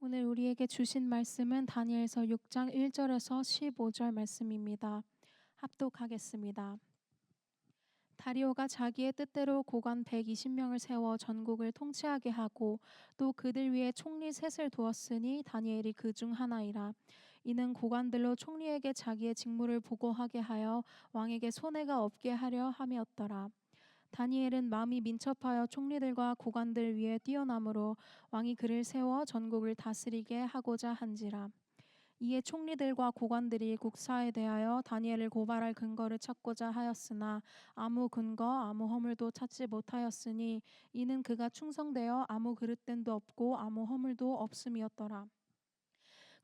오늘 우리에게 주신 말씀은 다니엘서 6장 1절에서 15절 말씀입니다. 합독하겠습니다. 다리오가 자기의 뜻대로 고관 120명을 세워 전국을 통치하게 하고 또 그들 위에 총리 셋을 두었으니 다니엘이 그 중 하나이라. 이는 고관들로 총리에게 자기의 직무를 보고하게 하여 왕에게 손해가 없게 하려 함이었더라. 다니엘은 마음이 민첩하여 총리들과 고관들 위에 뛰어남으로 왕이 그를 세워 전국을 다스리게 하고자 한지라. 이에 총리들과 고관들이 국사에 대하여 다니엘을 고발할 근거를 찾고자 하였으나 아무 근거 아무 허물도 찾지 못하였으니 이는 그가 충성되어 아무 그릇됨도 없고 아무 허물도 없음이었더라.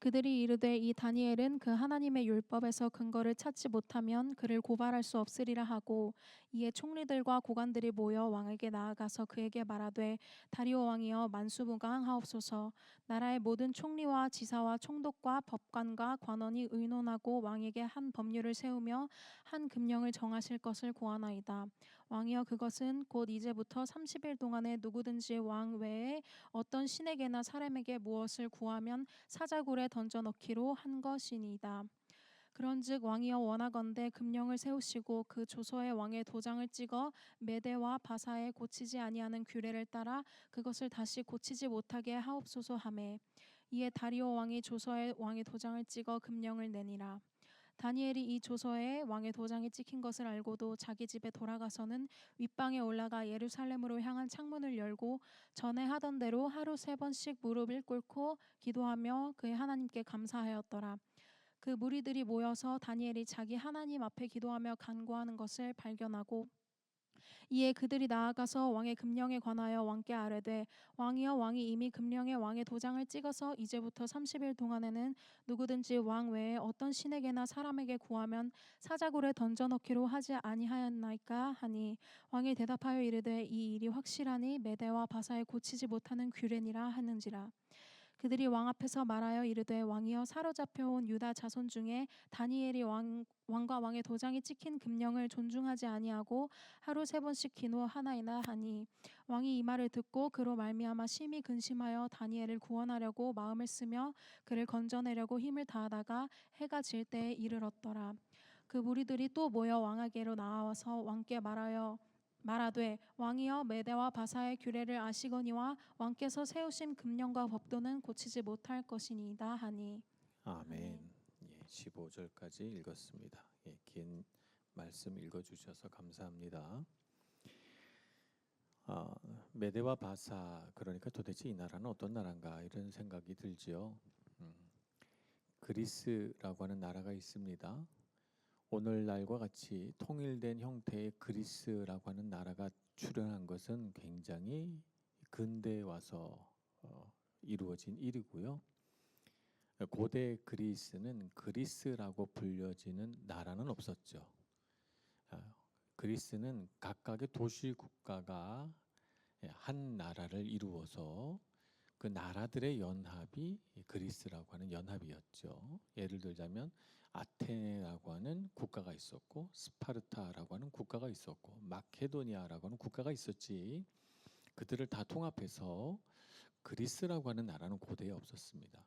그들이 이르되 이 다니엘은 그 하나님의 율법에서 근거를 찾지 못하면 그를 고발할 수 없으리라 하고, 이에 총리들과 고관들이 모여 왕에게 나아가서 그에게 말하되 다리오 왕이여 만수무강하옵소서. 나라의 모든 총리와 지사와 총독과 법관과 관원이 의논하고 왕에게 한 법률을 세우며 한 금령을 정하실 것을 고하나이다. 왕이여 그것은 곧 이제부터 30일 동안에 누구든지 왕 외에 어떤 신에게나 사람에게 무엇을 구하면 사자굴에 던져 넣기로 한 것이니이다. 그런즉 왕이여 원하건대 금령을 세우시고 그 조서에 왕의 도장을 찍어 메대와 바사에 고치지 아니하는 규례를 따라 그것을 다시 고치지 못하게 하옵소서 하매, 이에 다리오 왕이 조서에 왕의 도장을 찍어 금령을 내니라. 다니엘이 이 조서에 왕의 도장이 찍힌 것을 알고도 자기 집에 돌아가서는 윗방에 올라가 예루살렘으로 향한 창문을 열고 전에 하던 대로 하루 3번씩 무릎을 꿇고 기도하며 그의 하나님께 감사하였더라. 그 무리들이 모여서 다니엘이 자기 하나님 앞에 기도하며 간구하는 것을 발견하고, 이에 그들이 나아가서 왕의 금령에 관하여 왕께 아뢰되 왕이여 왕이 이미 금령에 왕의 도장을 찍어서 이제부터 30일 동안에는 누구든지 왕 외에 어떤 신에게나 사람에게 구하면 사자굴에 던져 넣기로 하지 아니하였나이까 하니, 왕이 대답하여 이르되 이 일이 확실하니 메대와 바사에 고치지 못하는 규례니라 하는지라. 그들이 왕 앞에서 말하여 이르되 왕이여 사로잡혀온 유다 자손 중에 다니엘이 왕과 왕의 도장이 찍힌 금령을 존중하지 아니하고 하루 3번씩 기도하나이다 하니, 왕이 이 말을 듣고 그로 말미암아 심히 근심하여 다니엘을 구원하려고 마음을 쓰며 그를 건져내려고 힘을 다하다가 해가 질 때에 이르렀더라. 그 무리들이 또 모여 왕에게로 나와서 왕께 말하되 왕이여 메대와 바사의 규례를 아시거니와 왕께서 세우신 금령과 법도는 고치지 못할 것이니이다 하니. 아멘. 15절까지 읽었습니다. 긴 말씀 읽어주셔서 감사합니다. 메대와 바사, 그러니까 도대체 이 나라는 어떤 나라인가 이런 생각이 들지요. 그리스라고 하는 나라가 있습니다. 오늘날과 같이 통일된 형태의 그리스라고 하는 나라가 출현한 것은 굉장히 근대에 와서 이루어진 일이고요. 고대 그리스는 그리스라고 불려지는 나라는 없었죠. 그리스는 각각의 도시 국가가 한 나라를 이루어서 그 나라들의 연합이 그리스라고 하는 연합이었죠. 예를 들자면 아테네라고 하는 국가가 있었고, 스파르타라고 하는 국가가 있었고, 마케도니아라고 하는 국가가 있었지. 그들을 다 통합해서 그리스라고 하는 나라는 고대에 없었습니다.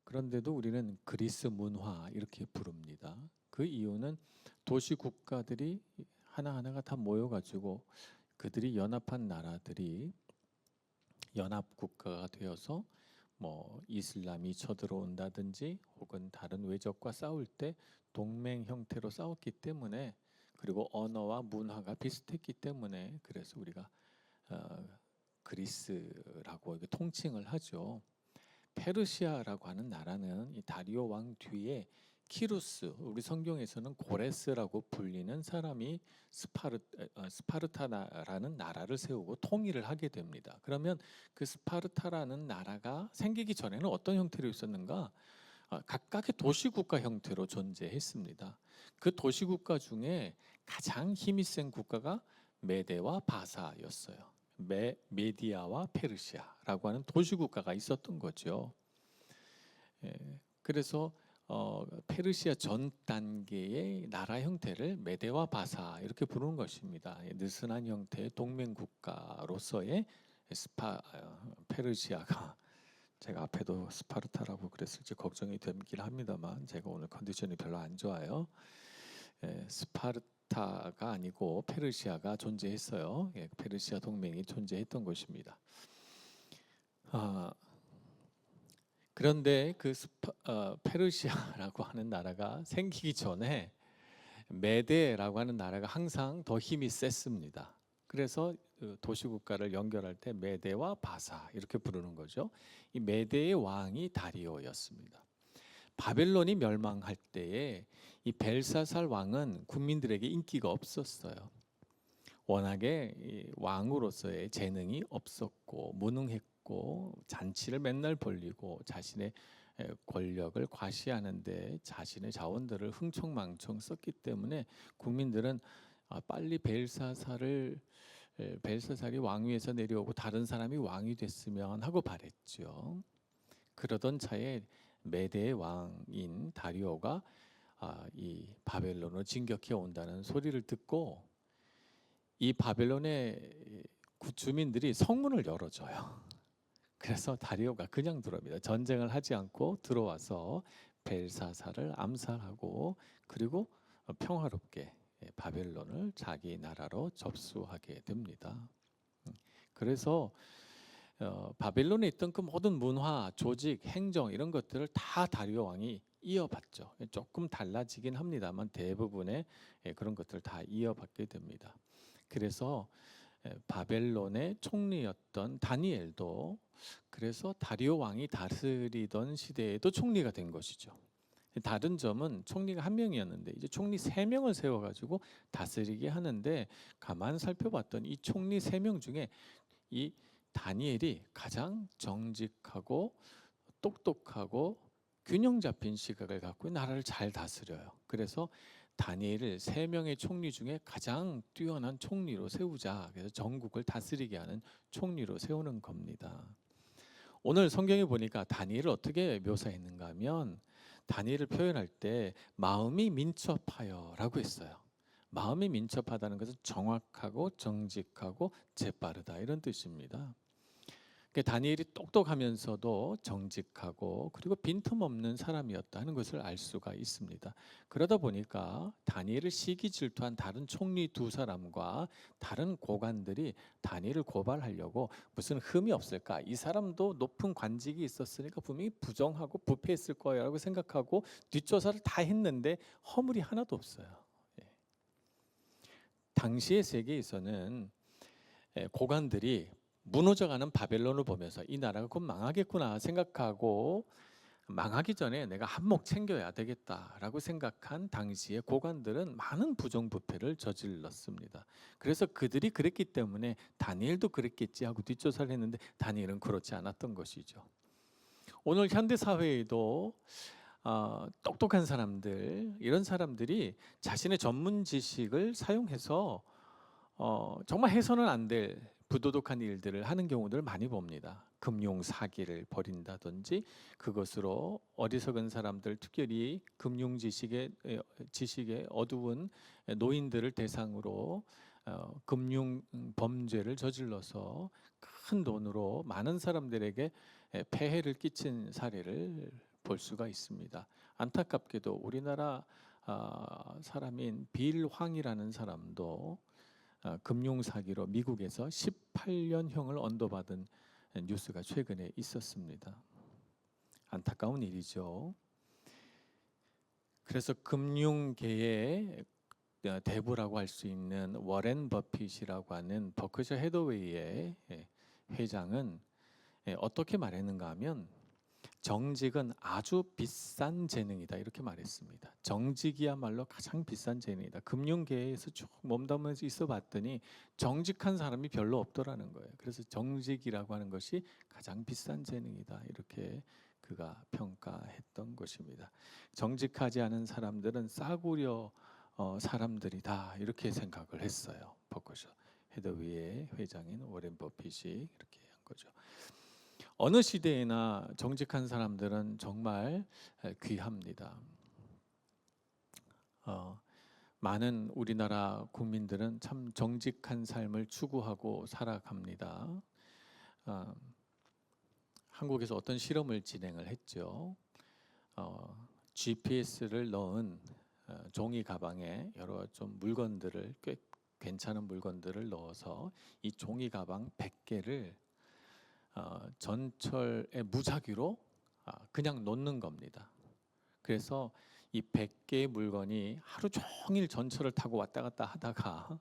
그런데도 우리는 그리스 문화 이렇게 부릅니다. 그 이유는 도시 국가들이 하나하나가 다 모여가지고 그들이 연합한 나라들이 연합 국가가 되어서 뭐 이슬람이 쳐들어온다든지 혹은 다른 외적과 싸울 때 동맹 형태로 싸웠기 때문에, 그리고 언어와 문화가 비슷했기 때문에 그래서 우리가 그리스라고 통칭을 하죠. 페르시아라고 하는 나라는 이 다리오 왕 뒤에 키루스, 우리 성경에서는 고레스라고 불리는 사람이 스파르타라는 나라를 세우고 통일을 하게 됩니다. 그러면 그 스파르타라는 나라가 생기기 전에는 어떤 형태로 있었는가? 각각의 도시국가 형태로 존재했습니다. 그 도시국가 중에 가장 힘이 센 국가가 메대와 바사였어요. 메디아와 페르시아라고 하는 도시국가가 있었던 거죠. 그래서 페르시아 전 단계의 나라 형태를 메대와 바사 이렇게 부르는 것입니다. 느슨한 형태의 동맹국가로서의 페르시아가 제가 앞에도 스파르타라고 그랬을지 걱정이 되긴 합니다만 제가 오늘 컨디션이 별로 안 좋아요. 스파르타가 아니고 페르시아가 존재했어요. 페르시아 동맹이 존재했던 곳입니다. 아, 그런데 그 페르시아라고 하는 나라가 생기기 전에 메데라고 하는 나라가 항상 더 힘이 셌습니다. 그래서 그 도시국가를 연결할 때 메데와 바사 이렇게 부르는 거죠. 이 메데의 왕이 다리오였습니다. 바벨론이 멸망할 때에 이 벨사살 왕은 국민들에게 인기가 없었어요. 워낙에 이 왕으로서의 재능이 없었고 무능했고 잔치를 맨날 벌리고 자신의 권력을 과시하는데 자신의 자원들을 흥청망청 썼기 때문에 국민들은 빨리 벨사살이 왕위에서 내려오고 다른 사람이 왕이 됐으면 하고 바랬죠. 그러던 차에 메대의 왕인 다리오가 이 바벨론으로 진격해 온다는 소리를 듣고 이 바벨론의 주민들이 성문을 열어줘요. 그래서 다리오가 그냥 들어옵니다. 전쟁을 하지 않고 들어와서 벨사살을 암살하고 그리고 평화롭게 바벨론을 자기 나라로 접수하게 됩니다. 그래서 바벨론에 있던 그 모든 문화, 조직, 행정 이런 것들을 다 다리오 왕이 이어받죠. 조금 달라지긴 합니다만 대부분의 그런 것들을 다 이어받게 됩니다. 그래서 바벨론의 총리였던 다니엘도 그래서 다리오 왕이 다스리던 시대에도 총리가 된 것이죠. 다른 점은 총리가 한 명이었는데 이제 총리 3명을 세워가지고 다스리게 하는데 가만 살펴봤더니 이 총리 3명 중에 이 다니엘이 가장 정직하고 똑똑하고 균형 잡힌 시각을 갖고 나라를 잘 다스려요. 그래서 다니엘을 3명의 총리 중에 가장 뛰어난 총리로 세우자. 그래서 전국을 다스리게 하는 총리로 세우는 겁니다. 오늘 성경에 보니까 다니엘을 어떻게 묘사했는가 하면 다니엘을 표현할 때 마음이 민첩하여라고 했어요. 마음이 민첩하다는 것은 정확하고 정직하고 재빠르다 이런 뜻입니다. 다니엘이 똑똑하면서도 정직하고 그리고 빈틈없는 사람이었다는 것을 알 수가 있습니다. 그러다 보니까 다니엘을 시기 질투한 다른 총리 2사람과 다른 고관들이 다니엘을 고발하려고 무슨 흠이 없을까? 이 사람도 높은 관직이 있었으니까 분명히 부정하고 부패했을 거라고 생각하고 뒷조사를 다 했는데 허물이 하나도 없어요. 당시의 세계에서는 고관들이 무너져가는 바벨론을 보면서 이 나라가 곧 망하겠구나 생각하고 망하기 전에 내가 한몫 챙겨야 되겠다라고 생각한 당시의 고관들은 많은 부정부패를 저질렀습니다. 그래서 그들이 그랬기 때문에 다니엘도 그랬겠지 하고 뒷조사를 했는데 다니엘은 그렇지 않았던 것이죠. 오늘 현대 사회에도 똑똑한 사람들 이런 사람들이 자신의 전문 지식을 사용해서 정말 해서는 안 될 부도덕한 일들을 하는 경우들을 많이 봅니다. 금융 사기를 벌인다든지 그것으로 어리석은 사람들 특별히 금융 지식에 어두운 노인들을 대상으로 금융 범죄를 저질러서 큰 돈으로 많은 사람들에게 폐해를 끼친 사례를 볼 수가 있습니다. 안타깝게도 우리나라 사람인 빌 황이라는 사람도 금융 사기로 미국에서 18년형을 언도받은 뉴스가 최근에 있었습니다. 안타까운 일이죠. 그래서 금융계의 대부라고 할 수 있는 워렌 버핏이라고 하는 버크셔 해더웨이의 회장은 어떻게 말했는가 하면 정직은 아주 비싼 재능이다 이렇게 말했습니다. 정직이야말로 가장 비싼 재능이다. 금융계에서 쭉 몸담으면서 있어봤더니 정직한 사람이 별로 없더라는 거예요. 그래서 정직이라고 하는 것이 가장 비싼 재능이다 이렇게 그가 평가했던 것입니다. 정직하지 않은 사람들은 싸구려 사람들이다 이렇게 생각을 했어요. 버크셔 해더웨이의 회장인 워렌 버핏이 이렇게 한 거죠. 어느 시대에나 정직한 사람들은 정말 귀합니다. 많은 우리나라 국민들은 참 정직한 삶을 추구하고 살아갑니다. 한국에서 어떤 실험을 진행을 했죠. GPS를 넣은 종이 가방에 여러 좀 물건들을 꽤 괜찮은 물건들을 넣어서 이 종이 가방 100개를 전철에 무작위로 그냥 놓는 겁니다. 그래서 이 100개의 물건이 하루 종일 전철을 타고 왔다 갔다 하다가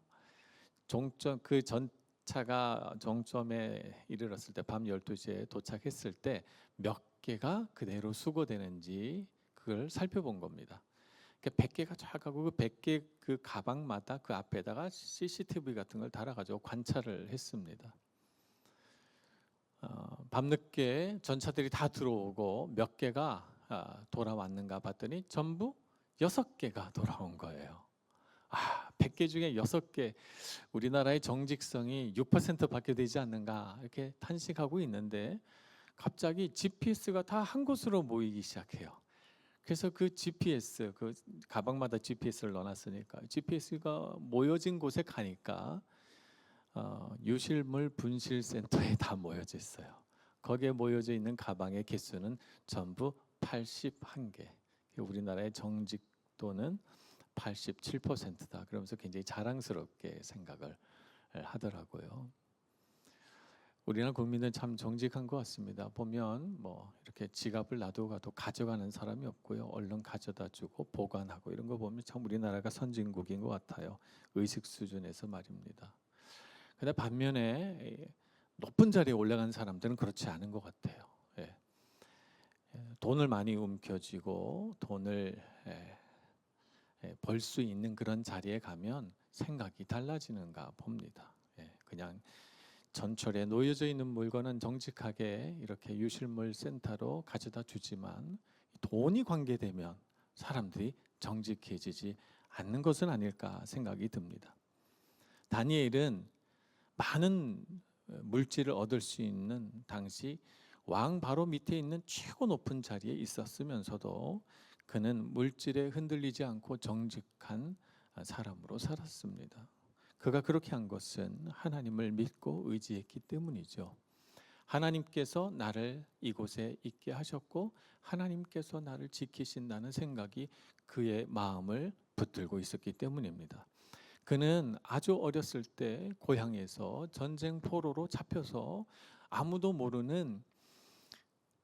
그 전차가 정점에 이르렀을 때 밤 12시에 도착했을 때 몇 개가 그대로 수거되는지 그걸 살펴본 겁니다. 100개가 쫙 가고 그 100개 그 가방마다 그 앞에다가 CCTV 같은 걸 달아가지고 관찰을 했습니다. 밤늦게 전차들이 다 들어오고 몇 개가 돌아왔는가 봤더니 전부 6개가 돌아온 거예요. 100개 중에 6개, 우리나라의 정직성이 6%밖에 되지 않는가 이렇게 탄식하고 있는데 갑자기 GPS가 다 한 곳으로 모이기 시작해요. 그래서 그 GPS, 그 가방마다 GPS를 넣어놨으니까 GPS가 모여진 곳에 가니까 유실물 분실센터에 다 모여져 있어요. 거기에 모여져 있는 가방의 개수는 전부 81개. 우리나라의 정직도는 87%다. 그러면서 굉장히 자랑스럽게 생각을 하더라고요. 우리나라 국민은 참 정직한 것 같습니다. 보면 뭐 이렇게 지갑을 놔두고 가도 가져가는 사람이 없고요. 얼른 가져다 주고 보관하고 이런 거 보면 참 우리나라가 선진국인 것 같아요. 의식 수준에서 말입니다. 근데 반면에 높은 자리에 올라간 사람들은 그렇지 않은 것 같아요. 돈을 많이 움켜쥐고 돈을 벌 수 있는 그런 자리에 가면 생각이 달라지는가 봅니다. 그냥 전철에 놓여져 있는 물건은 정직하게 이렇게 유실물 센터로 가져다 주지만 돈이 관계되면 사람들이 정직해지지 않는 것은 아닐까 생각이 듭니다. 다니엘은 많은 물질을 얻을 수 있는 당시 왕 바로 밑에 있는 최고 높은 자리에 있었으면서도 그는 물질에 흔들리지 않고 정직한 사람으로 살았습니다. 그가 그렇게 한 것은 하나님을 믿고 의지했기 때문이죠. 하나님께서 나를 이곳에 있게 하셨고 하나님께서 나를 지키신다는 생각이 그의 마음을 붙들고 있었기 때문입니다. 그는 아주 어렸을 때 고향에서 전쟁 포로로 잡혀서 아무도 모르는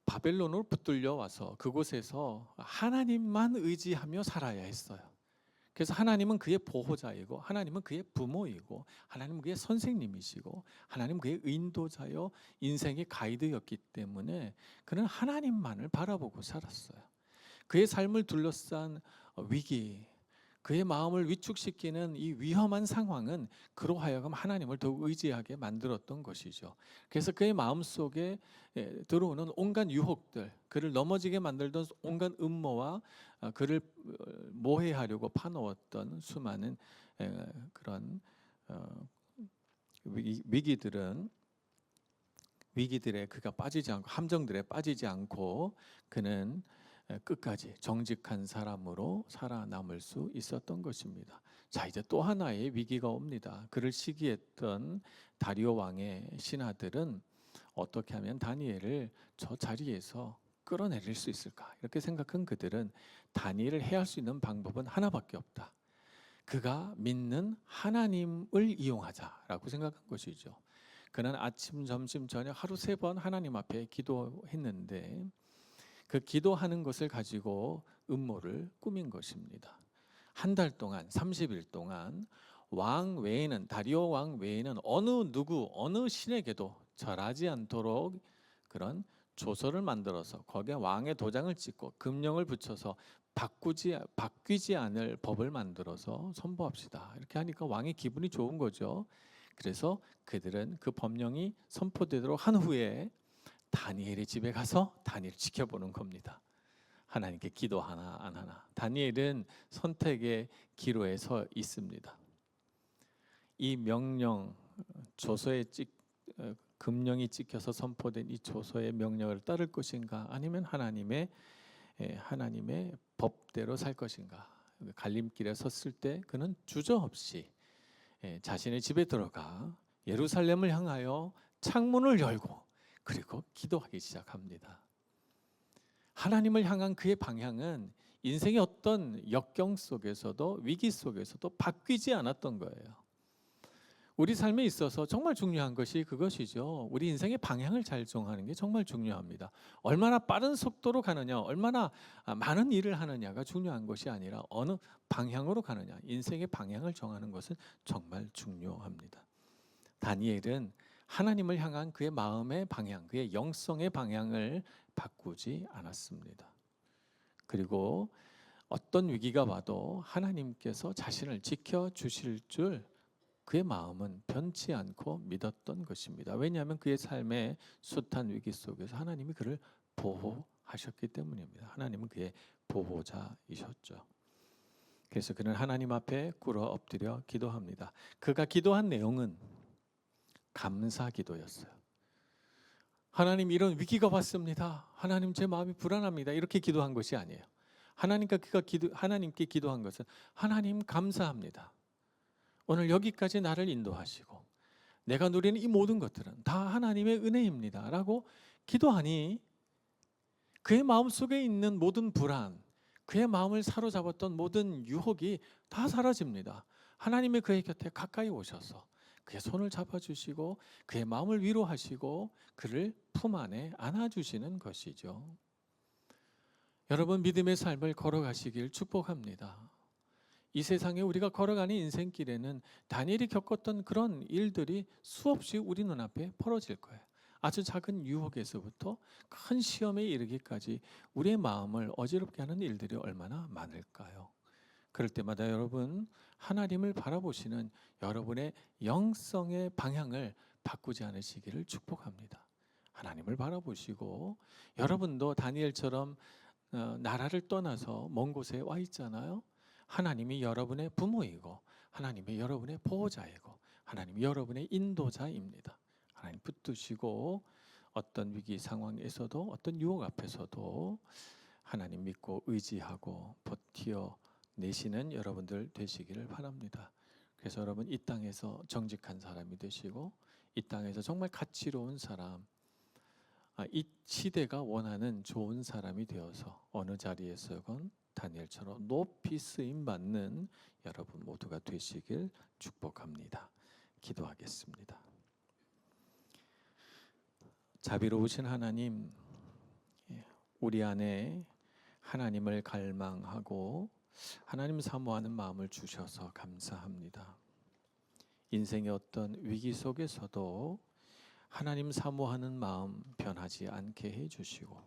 바벨론으로 붙들려 와서 그곳에서 하나님만 의지하며 살아야 했어요. 그래서 하나님은 그의 보호자이고 하나님은 그의 부모이고 하나님은 그의 선생님이시고 하나님은 그의 인도자요 인생의 가이드였기 때문에 그는 하나님만을 바라보고 살았어요. 그의 삶을 둘러싼 위기, 그의 마음을 위축시키는 이 위험한 상황은 그로 하여금 하나님을 더욱 의지하게 만들었던 것이죠. 그래서 그의 마음속에 들어오는 온갖 유혹들, 그를 넘어지게 만들던 온갖 음모와 그를 모해하려고 파놓았던 수많은 그런 위기들에 그가 빠지지 않고 함정들에 빠지지 않고 그는 끝까지 정직한 사람으로 살아남을 수 있었던 것입니다. 자, 이제 또 하나의 위기가 옵니다. 그를 시기했던 다리오 왕의 신하들은 어떻게 하면 다니엘을 저 자리에서 끌어내릴 수 있을까? 이렇게 생각한 그들은 다니엘을 해할 수 있는 방법은 하나밖에 없다. 그가 믿는 하나님을 이용하자라고 생각한 것이죠. 그는 아침, 점심, 저녁 하루 3번 하나님 앞에 기도했는데 그 기도하는 것을 가지고 음모를 꾸민 것입니다. 한 달 동안 30일 동안 왕 외에는 다리오 왕 외에는 어느 신에게도 절하지 않도록 그런 조서를 만들어서 거기에 왕의 도장을 찍고 금령을 붙여서 바뀌지 않을 법을 만들어서 선포합시다. 이렇게 하니까 왕의 기분이 좋은 거죠. 그래서 그들은 그 법령이 선포되도록 한 후에 다니엘의 집에 가서 다니엘을 지켜보는 겁니다. 하나님께 기도하나 안 하나. 다니엘은 선택의 기로에 서 있습니다. 이 명령 조서에 금령이 찍혀서 선포된 이 조서의 명령을 따를 것인가 아니면 하나님의 법대로 살 것인가. 갈림길에 섰을 때 그는 주저없이 자신의 집에 들어가 예루살렘을 향하여 창문을 열고 그리고 기도하기 시작합니다. 하나님을 향한 그의 방향은 인생의 어떤 역경 속에서도 위기 속에서도 바뀌지 않았던 거예요. 우리 삶에 있어서 정말 중요한 것이 그것이죠. 우리 인생의 방향을 잘 정하는 게 정말 중요합니다. 얼마나 빠른 속도로 가느냐, 얼마나 많은 일을 하느냐가 중요한 것이 아니라 어느 방향으로 가느냐, 인생의 방향을 정하는 것은 정말 중요합니다. 다니엘은 하나님을 향한 그의 마음의 방향, 그의 영성의 방향을 바꾸지 않았습니다. 그리고 어떤 위기가 와도 하나님께서 자신을 지켜주실 줄 그의 마음은 변치 않고 믿었던 것입니다. 왜냐하면 그의 삶의 숱한 위기 속에서 하나님이 그를 보호하셨기 때문입니다. 하나님은 그의 보호자이셨죠. 그래서 그는 하나님 앞에 꿇어 엎드려 기도합니다. 그가 기도한 내용은 감사 기도였어요. 하나님, 이런 위기가 왔습니다. 하나님, 제 마음이 불안합니다. 이렇게 기도한 것이 아니에요. 하나님께 기도한 것은 하나님 감사합니다. 오늘 여기까지 나를 인도하시고 내가 누리는 이 모든 것들은 다 하나님의 은혜입니다 라고 기도하니 그의 마음속에 있는 모든 불안, 그의 마음을 사로잡았던 모든 유혹이 다 사라집니다. 하나님의 그의 곁에 가까이 오셔서 그의 손을 잡아주시고 그의 마음을 위로하시고 그를 품 안에 안아주시는 것이죠. 여러분, 믿음의 삶을 걸어가시길 축복합니다. 이 세상에 우리가 걸어가는 인생길에는 다니엘이 겪었던 그런 일들이 수없이 우리 눈앞에 벌어질 거예요. 아주 작은 유혹에서부터 큰 시험에 이르기까지 우리의 마음을 어지럽게 하는 일들이 얼마나 많을까요? 그럴 때마다 여러분, 하나님을 바라보시는 여러분의 영성의 방향을 바꾸지 않으시기를 축복합니다. 하나님을 바라보시고 여러분도 다니엘처럼 나라를 떠나서 먼 곳에 와 있잖아요. 하나님이 여러분의 부모이고 하나님이 여러분의 보호자이고 하나님이 여러분의 인도자입니다. 하나님 붙드시고 어떤 위기 상황에서도 어떤 유혹 앞에서도 하나님 믿고 의지하고 버티어 내시는 여러분들 되시기를 바랍니다. 그래서 여러분, 이 땅에서 정직한 사람이 되시고 이 땅에서 정말 가치로운 사람, 이 시대가 원하는 좋은 사람이 되어서 어느 자리에서건 다니엘처럼 높이 쓰임 받는 여러분 모두가 되시길 축복합니다. 기도하겠습니다. 자비로우신 하나님, 우리 안에 하나님을 갈망하고 하나님 사모하는 마음을 주셔서 감사합니다. 인생의 어떤 위기 속에서도 하나님 사모하는 마음 변하지 않게 해주시고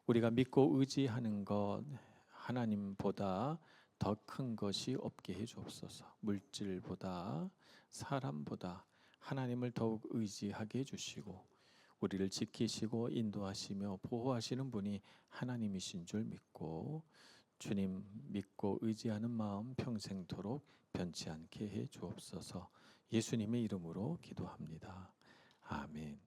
우리가 믿고 의지하는 것 하나님보다 더 큰 것이 없게 해주옵소서. 물질보다 사람보다 하나님을 더욱 의지하게 해주시고 우리를 지키시고 인도하시며 보호하시는 분이 하나님이신 줄 믿고 주님 믿고 의지하는 마음 평생토록 변치 않게 해 주옵소서. 예수님의 이름으로 기도합니다. 아멘.